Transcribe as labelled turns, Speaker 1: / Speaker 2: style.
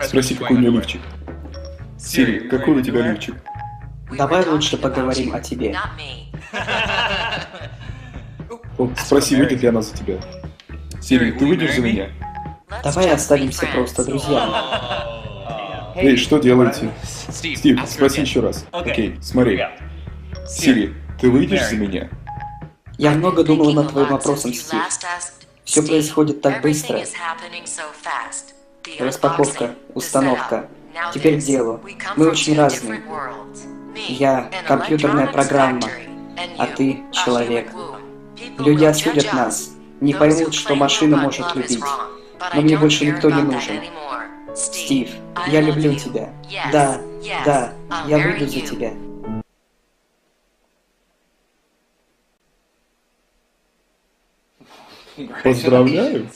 Speaker 1: Спроси, какой у меня лифчик. Сири, какой у тебя лифчик?
Speaker 2: Давай лучше поговорим о тебе.
Speaker 1: О, спроси, выйдет ли она за тебя. Сири, ты выйдешь за меня?
Speaker 2: Давай останемся просто друзьями.
Speaker 1: Эй, что делаете? Стив, спроси еще раз. Окей, смотри. Сири, ты выйдешь за меня?
Speaker 2: Я много думал над твоим вопросом, Стив. Все происходит так быстро. Распаковка, установка. Теперь к делу. Мы очень разные. Я — компьютерная программа, а ты — человек. Люди осудят нас, не поймут, что машина может любить. Но мне больше никто не нужен. Стив, я люблю тебя. Да, да, я выйду за тебя.
Speaker 1: Поздравляю!